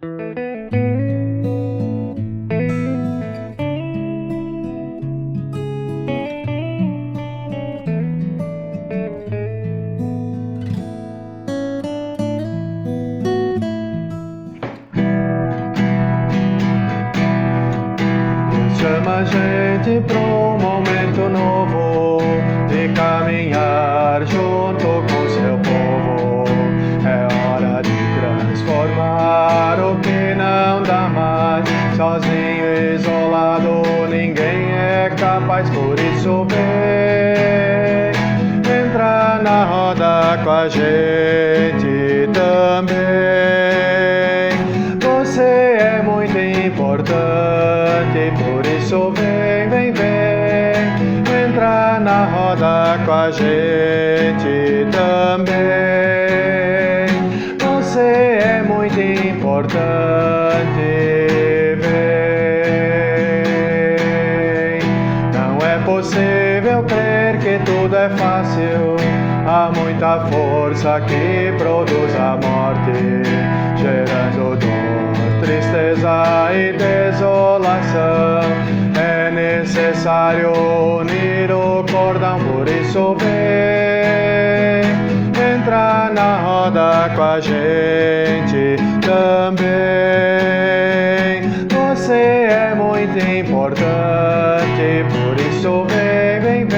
Chama a gente para um momento novo de caminhar junto com seu povo. É hora de transformar o que não dá mais. Sozinho, isolado, ninguém é capaz. Por isso vem, entra na roda com a gente também. Você é muito importante, por isso vem, entra na roda com a gente também. Você é muito importante, vem. Não é possível crer que tudo é fácil, há muita força que produz a morte, gerando dor, tristeza e desolação. É necessário unir o cordão, por isso vem, entra na roda com a gente também. Você é muito importante, por isso vem,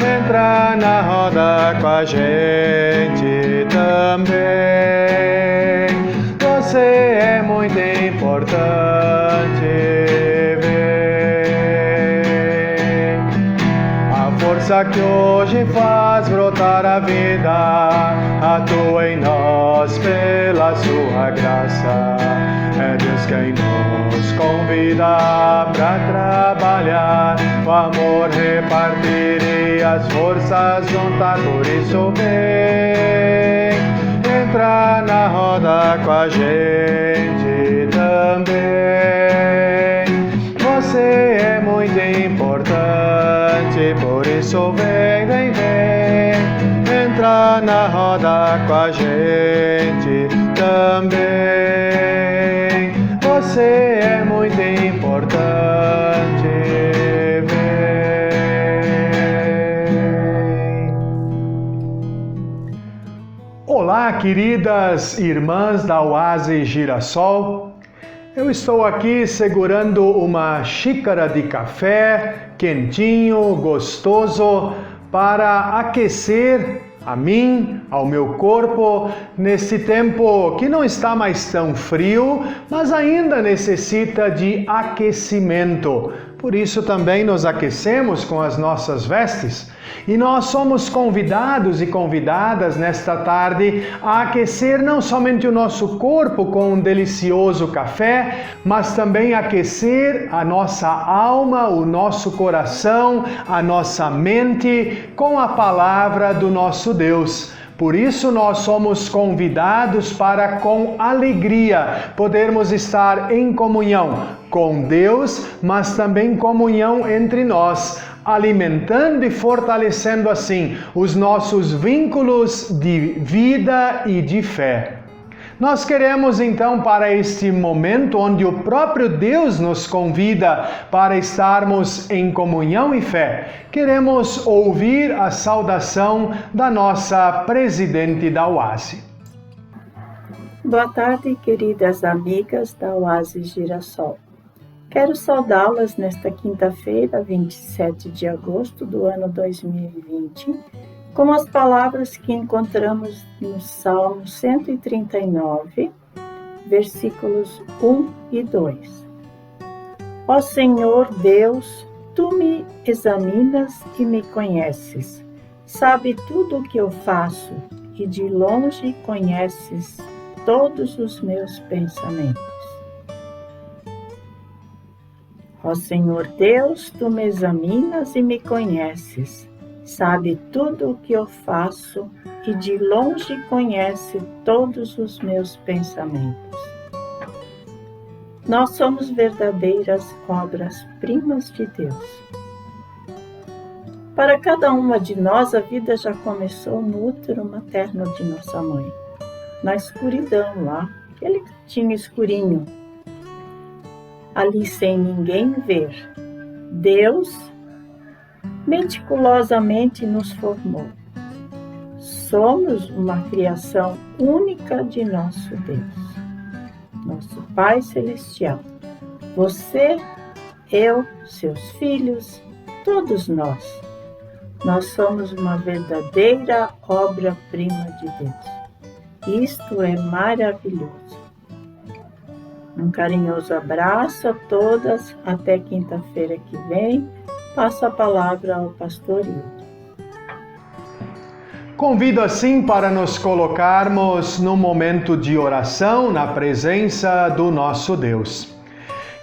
entra na roda com a gente também. Você é muito importante, vem. A força que hoje faz brotar a vida atua em nós pela sua graça. É Deus quem nos convida para trabalhar, o amor repartir e as forças juntar. Por isso vem, entra na roda com a gente também. Você é muito importante, por isso vem, entra na roda com a gente também. Você é muito importante, vem. Olá, queridas irmãs da Oásis Girassol. Eu estou aqui segurando uma xícara de café quentinho, gostoso, para aquecer a mim, ao meu corpo, nesse tempo que não está mais tão frio, mas ainda necessita de aquecimento. Por isso também nos aquecemos com as nossas vestes. E nós somos convidados e convidadas nesta tarde a aquecer não somente o nosso corpo com um delicioso café, mas também aquecer a nossa alma, o nosso coração, a nossa mente com a palavra do nosso Deus. Por isso nós somos convidados para, com alegria, podermos estar em comunhão com Deus, mas também comunhão entre nós, alimentando e fortalecendo assim os nossos vínculos de vida e de fé. Nós queremos então, para este momento onde o próprio Deus nos convida para estarmos em comunhão e fé, queremos ouvir a saudação da nossa presidente da Oásis. Boa tarde, queridas amigas da Oásis Girassol. Quero saudá-las nesta quinta-feira, 27 de agosto do ano 2020, com as palavras que encontramos no Salmo 139, versículos 1 e 2. Ó Senhor Deus, Tu me examinas e me conheces, sabe tudo o que eu faço e de longe conheces todos os meus pensamentos. Ó Senhor Deus, Tu me examinas e me conheces, sabe tudo o que eu faço e de longe conhece todos os meus pensamentos. Nós somos verdadeiras obras-primas de Deus. Para cada uma de nós, a vida já começou no útero materno de nossa mãe, na escuridão lá, aquele cantinho escurinho, ali sem ninguém ver. Deus meticulosamente nos formou. Somos uma criação única de nosso Deus, nosso Pai Celestial. Você, eu, seus filhos, todos nós. Nós somos uma verdadeira obra-prima de Deus. Isto é maravilhoso. Um carinhoso abraço a todas. Até quinta-feira que vem. Passo a palavra ao pastor Hilton. Convido assim para nos colocarmos num momento de oração na presença do nosso Deus.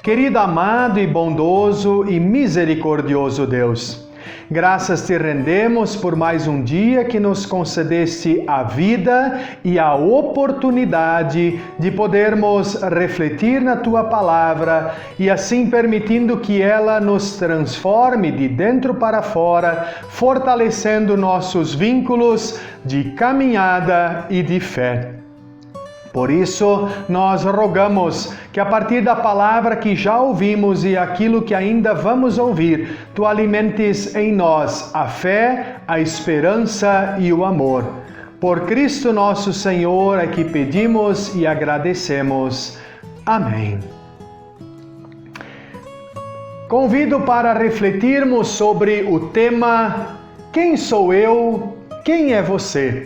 Querido, amado e bondoso e misericordioso Deus, graças te rendemos por mais um dia que nos concedeste a vida e a oportunidade de podermos refletir na Tua Palavra e assim permitindo que ela nos transforme de dentro para fora, fortalecendo nossos vínculos de caminhada e de fé. Por isso, nós rogamos que a partir da palavra que já ouvimos e aquilo que ainda vamos ouvir, Tu alimentes em nós a fé, a esperança e o amor. Por Cristo nosso Senhor é que pedimos e agradecemos. Amém. Convido para refletirmos sobre o tema Quem sou eu? Quem é você?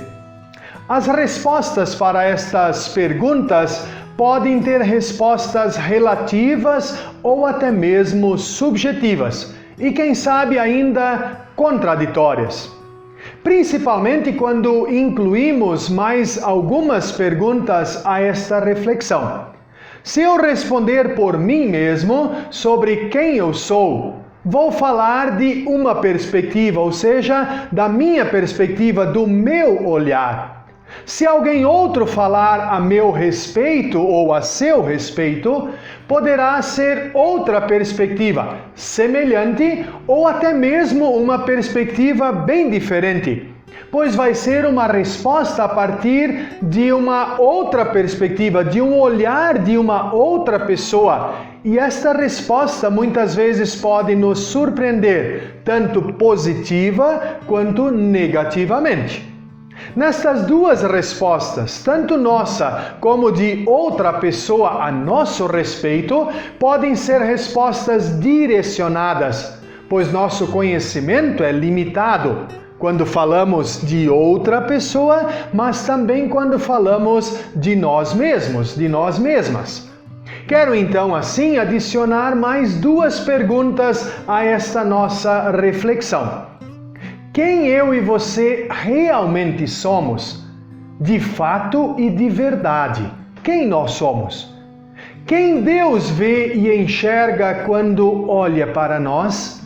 As respostas para estas perguntas podem ter respostas relativas ou até mesmo subjetivas e, quem sabe, ainda contraditórias. Principalmente quando incluímos mais algumas perguntas a esta reflexão. Se eu responder por mim mesmo sobre quem eu sou, vou falar de uma perspectiva, ou seja, da minha perspectiva, do meu olhar. Se alguém outro falar a meu respeito ou a seu respeito, poderá ser outra perspectiva, semelhante ou até mesmo uma perspectiva bem diferente, pois vai ser uma resposta a partir de uma outra perspectiva, de um olhar de uma outra pessoa. E esta resposta muitas vezes pode nos surpreender, tanto positiva quanto negativamente. Nestas duas respostas, tanto nossa como de outra pessoa a nosso respeito, podem ser respostas direcionadas, pois nosso conhecimento é limitado quando falamos de outra pessoa, mas também quando falamos de nós mesmos, de nós mesmas. Quero então assim adicionar mais duas perguntas a esta nossa reflexão. Quem eu e você realmente somos? De fato e de verdade. Quem nós somos? Quem Deus vê e enxerga quando olha para nós?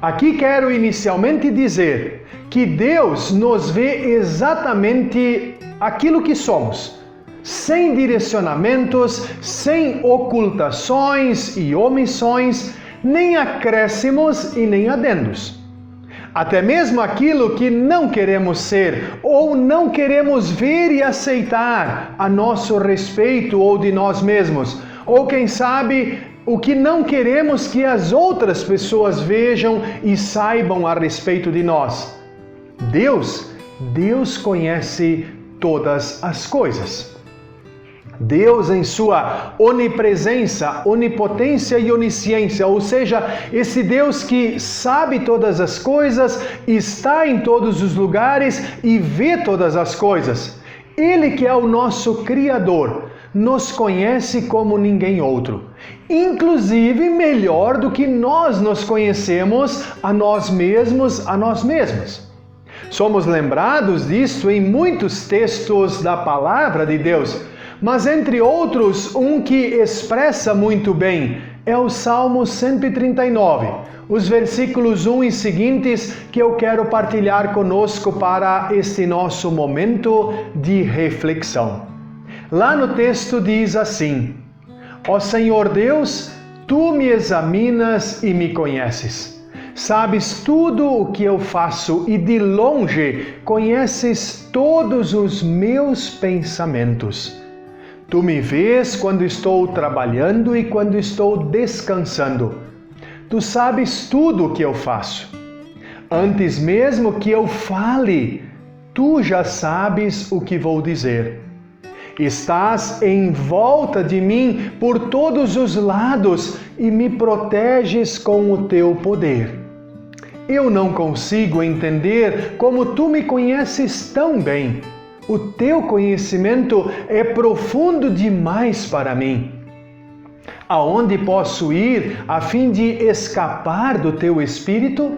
Aqui quero inicialmente dizer que Deus nos vê exatamente aquilo que somos, sem direcionamentos, sem ocultações e omissões, nem acréscimos e nem adendos. Até mesmo aquilo que não queremos ser ou não queremos ver e aceitar a nosso respeito ou de nós mesmos, ou quem sabe o que não queremos que as outras pessoas vejam e saibam a respeito de nós. Deus conhece todas as coisas. Deus, em sua onipresença, onipotência e onisciência, ou seja, esse Deus que sabe todas as coisas, está em todos os lugares e vê todas as coisas. Ele que é o nosso Criador, nos conhece como ninguém outro. Inclusive melhor do que nós nos conhecemos a nós mesmos, a nós mesmas. Somos lembrados disso em muitos textos da Palavra de Deus, mas entre outros, um que expressa muito bem é o Salmo 139, os versículos 1 e seguintes que eu quero partilhar conosco para este nosso momento de reflexão. Lá no texto diz assim: Ó Senhor Deus, Tu me examinas e me conheces. Sabes tudo o que eu faço e de longe conheces todos os meus pensamentos. Tu me vês quando estou trabalhando e quando estou descansando. Tu sabes tudo o que eu faço. Antes mesmo que eu fale, tu já sabes o que vou dizer. Estás em volta de mim por todos os lados e me proteges com o teu poder. Eu não consigo entender como tu me conheces tão bem. O teu conhecimento é profundo demais para mim. Aonde posso ir a fim de escapar do teu espírito?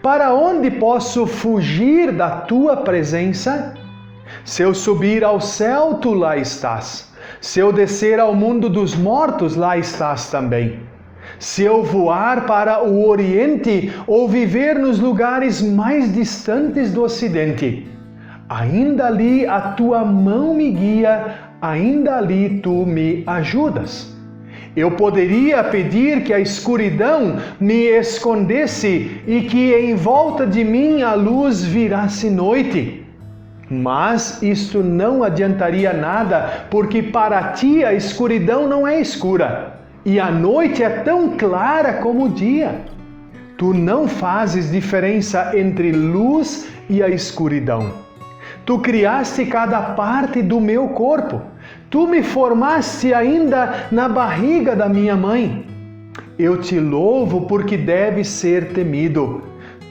Para onde posso fugir da tua presença? Se eu subir ao céu, tu lá estás. Se eu descer ao mundo dos mortos, lá estás também. Se eu voar para o Oriente ou viver nos lugares mais distantes do Ocidente, ainda ali a tua mão me guia, ainda ali tu me ajudas. Eu poderia pedir que a escuridão me escondesse e que em volta de mim a luz virasse noite. Mas isto não adiantaria nada, porque para ti a escuridão não é escura, e a noite é tão clara como o dia. Tu não fazes diferença entre luz e a escuridão. Tu criaste cada parte do meu corpo. Tu me formaste ainda na barriga da minha mãe. Eu te louvo porque deves ser temido.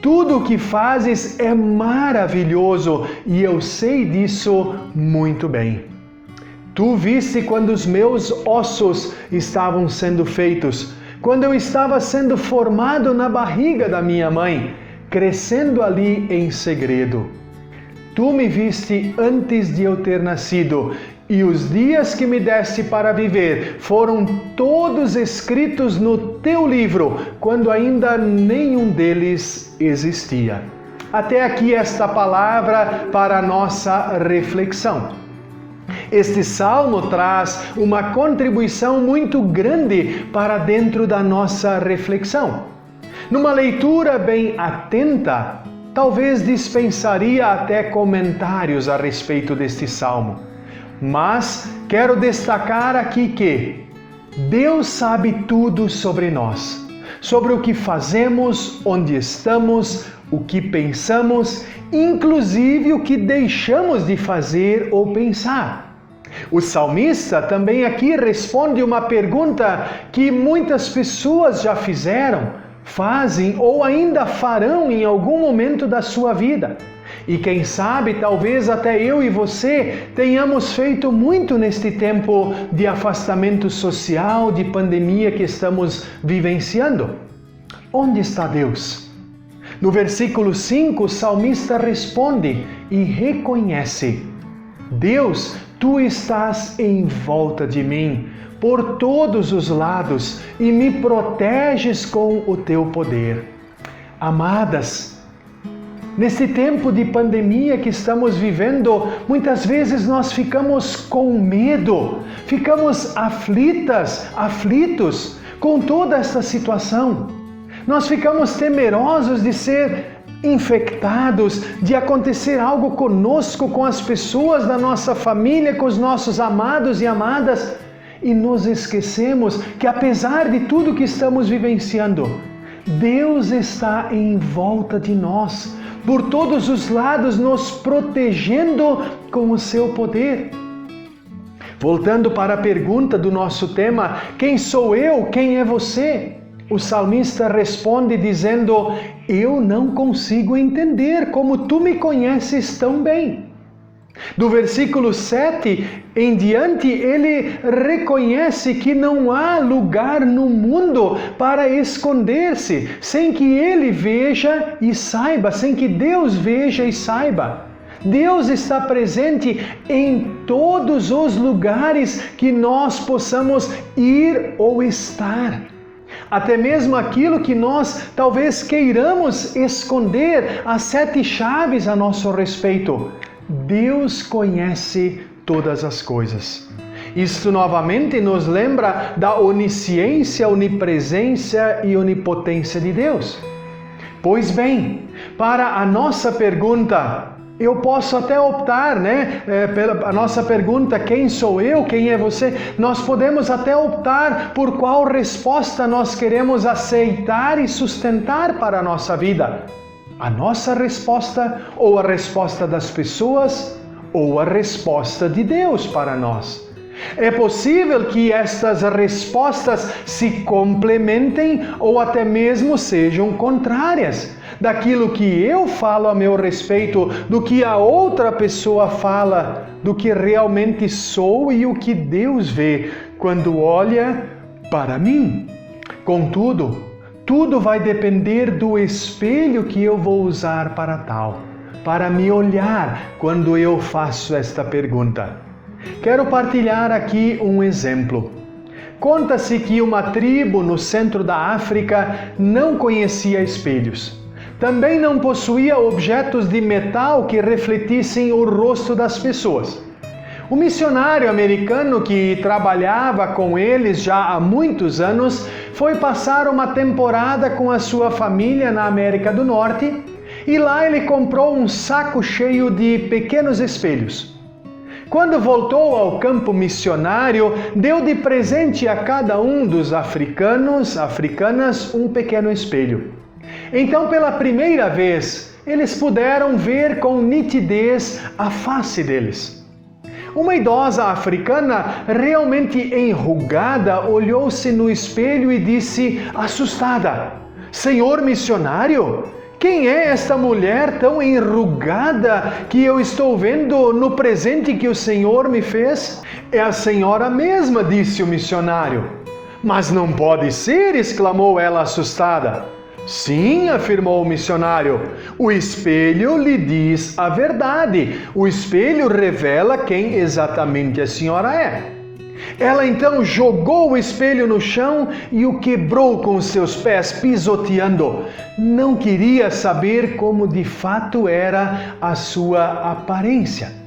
Tudo o que fazes é maravilhoso e eu sei disso muito bem. Tu viste quando os meus ossos estavam sendo feitos, quando eu estava sendo formado na barriga da minha mãe, crescendo ali em segredo. Tu me viste antes de eu ter nascido, e os dias que me deste para viver foram todos escritos no teu livro, quando ainda nenhum deles existia. Até aqui esta palavra para a nossa reflexão. Este salmo traz uma contribuição muito grande para dentro da nossa reflexão. Numa leitura bem atenta, talvez dispensaria até comentários a respeito deste salmo. Mas quero destacar aqui que Deus sabe tudo sobre nós, sobre o que fazemos, onde estamos, o que pensamos, inclusive o que deixamos de fazer ou pensar. O salmista também aqui responde uma pergunta que muitas pessoas já fizeram, fazem ou ainda farão em algum momento da sua vida. E quem sabe, talvez até eu e você tenhamos feito muito neste tempo de afastamento social, de pandemia que estamos vivenciando. Onde está Deus? No versículo 5, o salmista responde e reconhece: Deus, tu estás em volta de mim, por todos os lados, e me proteges com o teu poder. Amadas, nesse tempo de pandemia que estamos vivendo, muitas vezes nós ficamos com medo, ficamos aflitos com toda esta situação. Nós ficamos temerosos de ser infectados, de acontecer algo conosco, com as pessoas da nossa família, com os nossos amados e amadas, e nos esquecemos que apesar de tudo que estamos vivenciando, Deus está em volta de nós, por todos os lados, nos protegendo com o seu poder. Voltando para a pergunta do nosso tema, quem sou eu? Quem é você? O salmista responde dizendo: eu não consigo entender como tu me conheces tão bem. Do versículo 7 em diante, ele reconhece que não há lugar no mundo para esconder-se, sem que ele veja e saiba, sem que Deus veja e saiba. Deus está presente em todos os lugares que nós possamos ir ou estar. Até mesmo aquilo que nós talvez queiramos esconder, as 7 chaves a nosso respeito. Deus conhece todas as coisas. Isto novamente nos lembra da onisciência, onipresença e onipotência de Deus. Pois bem, para a nossa pergunta, Eu posso até optar, pela a nossa pergunta, quem sou eu, quem é você? Nós podemos até optar por qual resposta nós queremos aceitar e sustentar para a nossa vida. A nossa resposta, ou a resposta das pessoas, ou a resposta de Deus para nós. É possível que estas respostas se complementem ou até mesmo sejam contrárias daquilo que eu falo a meu respeito, do que a outra pessoa fala, do que realmente sou e o que Deus vê quando olha para mim. Contudo, tudo vai depender do espelho que eu vou usar para tal, para me olhar quando eu faço esta pergunta. Quero partilhar aqui um exemplo. Conta-se que uma tribo no centro da África não conhecia espelhos. Também não possuía objetos de metal que refletissem o rosto das pessoas. O missionário americano que trabalhava com eles já há muitos anos foi passar uma temporada com a sua família na América do Norte e lá ele comprou um saco cheio de pequenos espelhos. Quando voltou ao campo missionário, deu de presente a cada um dos africanas um pequeno espelho. Então, pela primeira vez, eles puderam ver com nitidez a face deles. Uma idosa africana, realmente enrugada, olhou-se no espelho e disse, assustada: "Senhor missionário, quem é esta mulher tão enrugada que eu estou vendo no presente que o Senhor me fez?" "É a senhora mesma", disse o missionário. "Mas não pode ser", exclamou ela assustada. "Sim", afirmou o missionário, "o espelho lhe diz a verdade. O espelho revela quem exatamente a senhora é." Ela então jogou o espelho no chão e o quebrou com seus pés, pisoteando. Não queria saber como de fato era a sua aparência.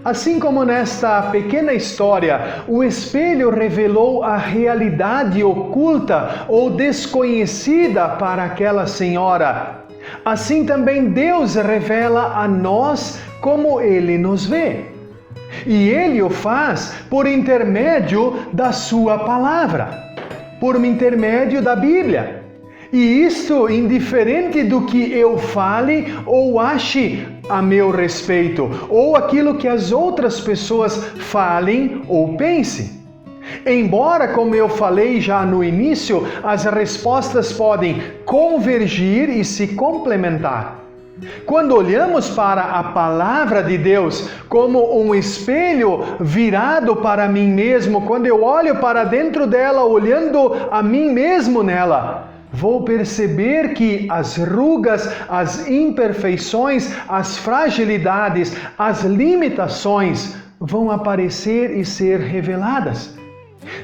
Assim como nesta pequena história, o espelho revelou a realidade oculta ou desconhecida para aquela senhora, assim também Deus revela a nós como Ele nos vê. E Ele o faz por intermédio da sua palavra, por intermédio da Bíblia. E isto indiferente do que eu fale ou ache a meu respeito, ou aquilo que as outras pessoas falem ou pensem. Embora, como eu falei já no início, as respostas podem convergir e se complementar. Quando olhamos para a palavra de Deus como um espelho virado para mim mesmo, quando eu olho para dentro dela, olhando a mim mesmo nela, vou perceber que as rugas, as imperfeições, as fragilidades, as limitações vão aparecer e ser reveladas.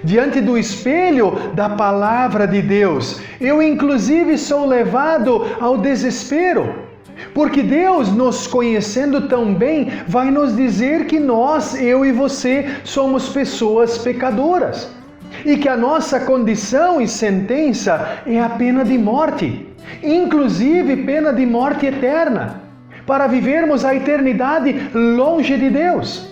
Diante do espelho da palavra de Deus, eu inclusive sou levado ao desespero. Porque Deus, nos conhecendo tão bem, vai nos dizer que nós, eu e você, somos pessoas pecadoras. E que a nossa condição e sentença é a pena de morte, inclusive pena de morte eterna, para vivermos a eternidade longe de Deus.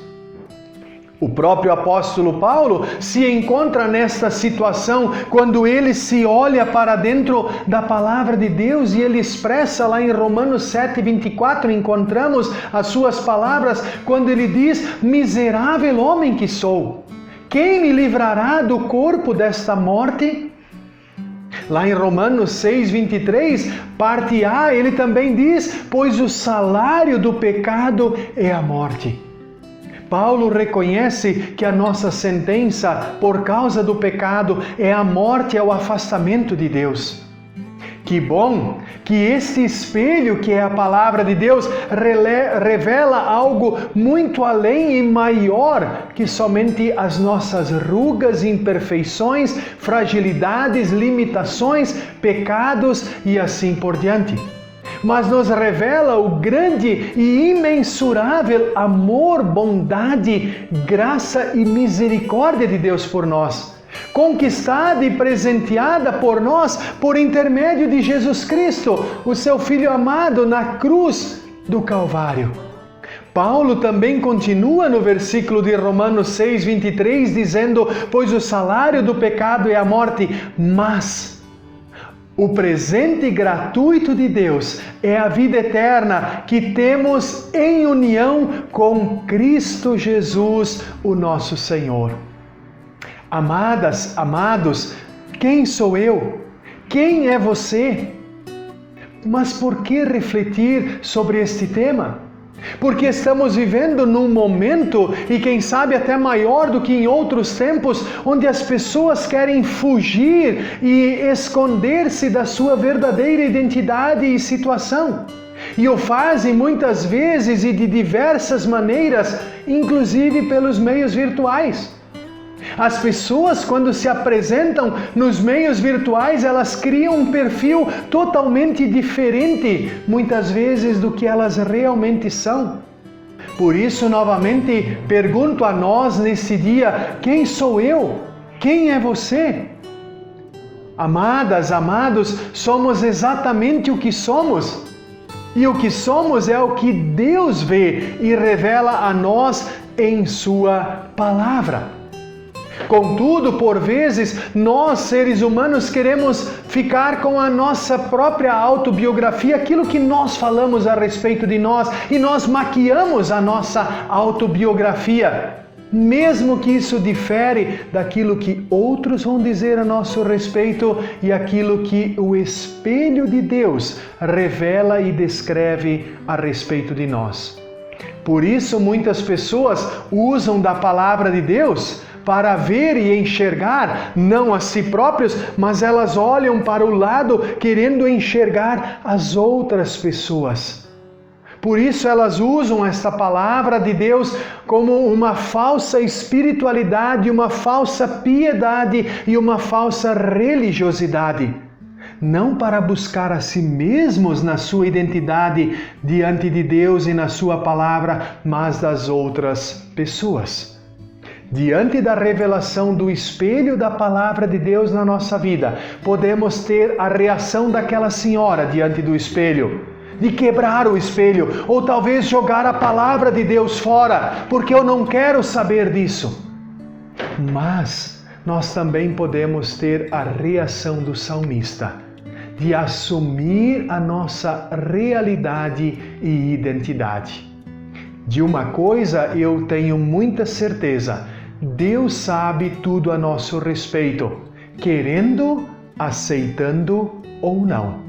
O próprio apóstolo Paulo se encontra nesta situação quando ele se olha para dentro da palavra de Deus e ele expressa lá em Romanos 7:24, encontramos as suas palavras quando ele diz: "Miserável homem que sou, quem me livrará do corpo desta morte?" Lá em Romanos 6:23, parte A, ele também diz: "Pois o salário do pecado é a morte." Paulo reconhece que a nossa sentença por causa do pecado é a morte, é o afastamento de Deus. Que bom que este espelho, que é a palavra de Deus, revela algo muito além e maior que somente as nossas rugas, imperfeições, fragilidades, limitações, pecados e assim por diante. Mas nos revela o grande e imensurável amor, bondade, graça e misericórdia de Deus por nós, conquistada e presenteada por nós por intermédio de Jesus Cristo, o seu Filho amado na cruz, do Calvário. Paulo também continua no versículo de Romanos 6, 23, dizendo: pois o salário do pecado é a morte, mas o presente gratuito de Deus é a vida eterna que temos em união com Cristo Jesus, o nosso Senhor. Amadas, amados, quem sou eu? Quem é você? Mas por que refletir sobre este tema? Porque estamos vivendo num momento, e quem sabe até maior do que em outros tempos, onde as pessoas querem fugir e esconder-se da sua verdadeira identidade e situação. E o fazem muitas vezes e de diversas maneiras, inclusive pelos meios virtuais. As pessoas, quando se apresentam nos meios virtuais, elas criam um perfil totalmente diferente, muitas vezes, do que elas realmente são. Por isso, novamente, pergunto a nós nesse dia: quem sou eu? Quem é você? Amadas, amados, somos exatamente o que somos. E o que somos é o que Deus vê e revela a nós em Sua palavra. Contudo, por vezes, nós, seres humanos, queremos ficar com a nossa própria autobiografia, aquilo que nós falamos a respeito de nós, e nós maquiamos a nossa autobiografia, mesmo que isso difere daquilo que outros vão dizer a nosso respeito e aquilo que o Espelho de Deus revela e descreve a respeito de nós. Por isso, muitas pessoas usam da palavra de Deus para ver e enxergar, não a si próprios, mas elas olham para o lado querendo enxergar as outras pessoas. Por isso elas usam esta palavra de Deus como uma falsa espiritualidade, uma falsa piedade e uma falsa religiosidade. Não para buscar a si mesmos na sua identidade diante de Deus e na sua palavra, mas das outras pessoas. Diante da revelação do espelho da palavra de Deus na nossa vida, podemos ter a reação daquela senhora diante do espelho, de quebrar o espelho, ou talvez jogar a palavra de Deus fora, porque eu não quero saber disso. Mas nós também podemos ter a reação do salmista, de assumir a nossa realidade e identidade. De uma coisa eu tenho muita certeza: Deus sabe tudo a nosso respeito, querendo, aceitando ou não.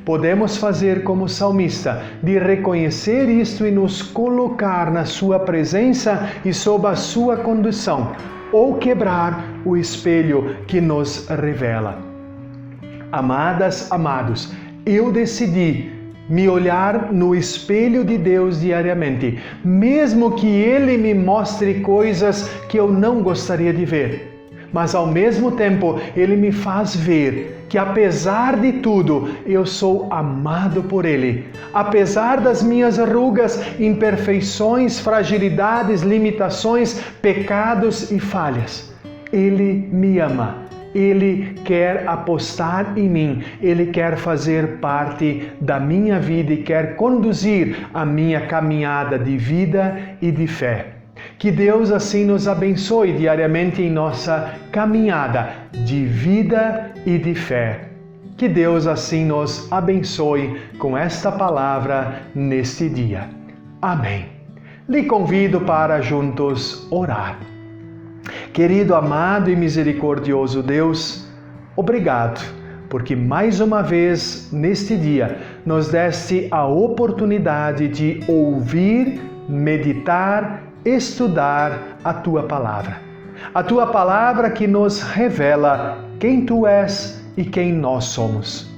Podemos fazer como o salmista, de reconhecer isto e nos colocar na sua presença e sob a sua condução, ou quebrar o espelho que nos revela. Amadas, amados, eu decidi me olhar no espelho de Deus diariamente, mesmo que Ele me mostre coisas que eu não gostaria de ver. Mas ao mesmo tempo, Ele me faz ver que apesar de tudo, eu sou amado por Ele. Apesar das minhas rugas, imperfeições, fragilidades, limitações, pecados e falhas, Ele me ama. Ele quer apostar em mim, Ele quer fazer parte da minha vida e quer conduzir a minha caminhada de vida e de fé. Que Deus assim nos abençoe diariamente em nossa caminhada de vida e de fé. Que Deus assim nos abençoe com esta palavra neste dia. Amém. Lhe convido para juntos orar. Querido, amado e misericordioso Deus, obrigado, porque mais uma vez neste dia nos deste a oportunidade de ouvir, meditar, estudar a Tua Palavra. A Tua Palavra que nos revela quem Tu és e quem nós somos.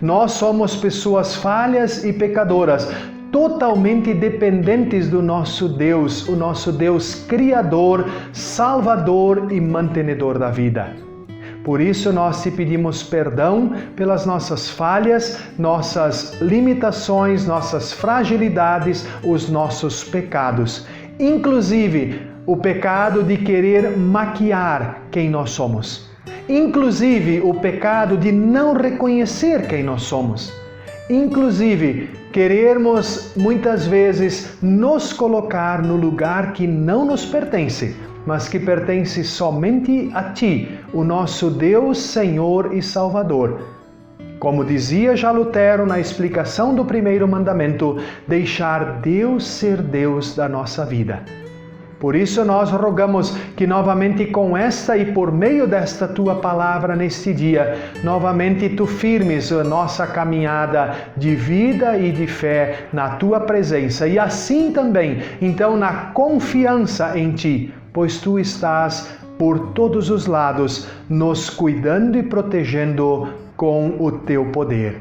Nós somos pessoas falhas e pecadoras, totalmente dependentes do nosso Deus, o nosso Deus Criador, Salvador e mantenedor da vida. Por isso nós te pedimos perdão pelas nossas falhas, nossas limitações, nossas fragilidades, os nossos pecados, inclusive o pecado de querer maquiar quem nós somos, inclusive o pecado de não reconhecer quem nós somos. Inclusive, querermos muitas vezes nos colocar no lugar que não nos pertence, mas que pertence somente a Ti, o nosso Deus, Senhor e Salvador. Como dizia já Lutero na explicação do primeiro mandamento, deixar Deus ser Deus da nossa vida. Por isso nós rogamos que novamente com esta e por meio desta Tua palavra neste dia, novamente Tu firmes a nossa caminhada de vida e de fé na Tua presença e assim também, então, na confiança em Ti, pois Tu estás por todos os lados, nos cuidando e protegendo com o Teu poder.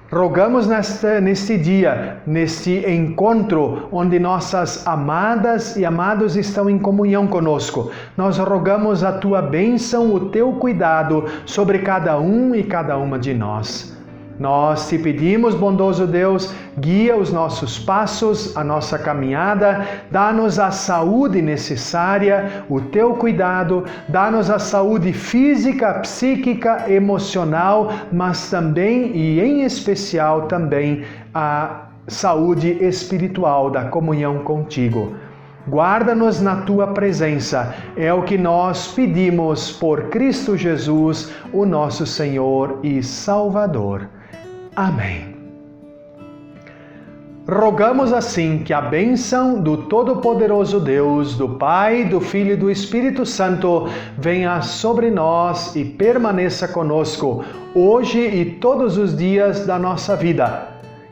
Rogamos neste dia, neste encontro, onde nossas amadas e amados estão em comunhão conosco. Nós rogamos a Tua bênção, o Teu cuidado sobre cada um e cada uma de nós. Nós te pedimos, bondoso Deus, guia os nossos passos, a nossa caminhada, dá-nos a saúde necessária, o Teu cuidado, dá-nos a saúde física, psíquica, emocional, mas também e em especial também a saúde espiritual da comunhão contigo. Guarda-nos na Tua presença, é o que nós pedimos por Cristo Jesus, o nosso Senhor e Salvador. Amém. Rogamos assim que a bênção do Todo-Poderoso Deus, do Pai, do Filho e do Espírito Santo venha sobre nós e permaneça conosco, hoje e todos os dias da nossa vida.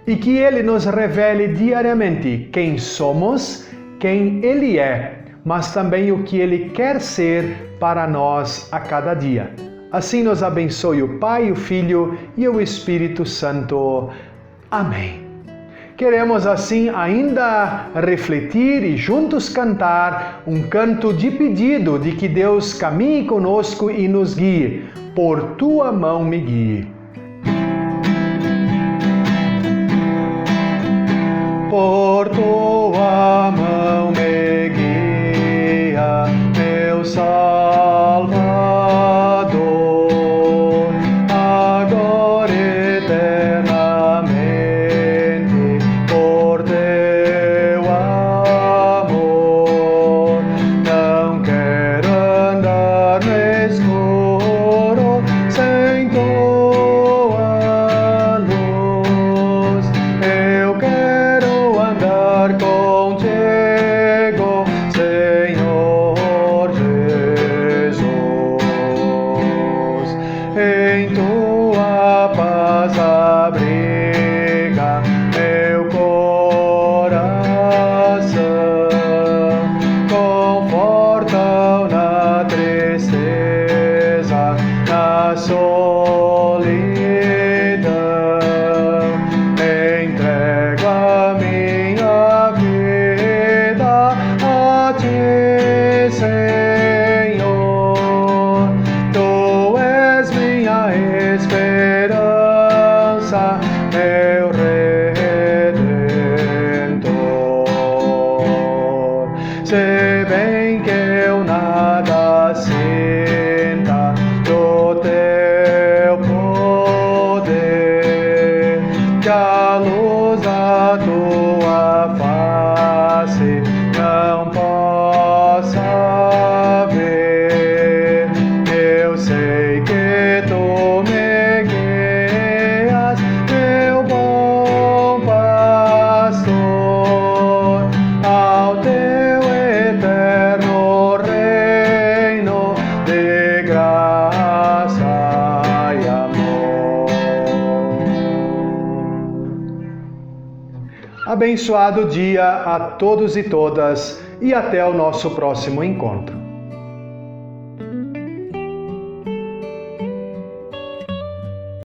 E que Ele nos revele diariamente quem somos, quem Ele é, mas também o que Ele quer ser para nós a cada dia. Assim nos abençoe o Pai, o Filho e o Espírito Santo. Amém. Queremos assim ainda refletir e juntos cantar um canto de pedido de que Deus caminhe conosco e nos guie. Por Tua mão me guie. Por Tua mão me guia, meu Salvador. Em Tua paz abriga meu coração, conforta-o na tristeza, na solidão. Entrego a minha vida a Ti, Senhor. Tu és minha esperança, meu Redentor. Sei bem que eu nada sinta do Teu poder, que a luz da Tua face não possa ver. Eu sei que Tu me guias, meu bom pastor, ao Teu eterno reino de graça e amor. Abençoado dia a todos e todas e até o nosso próximo encontro.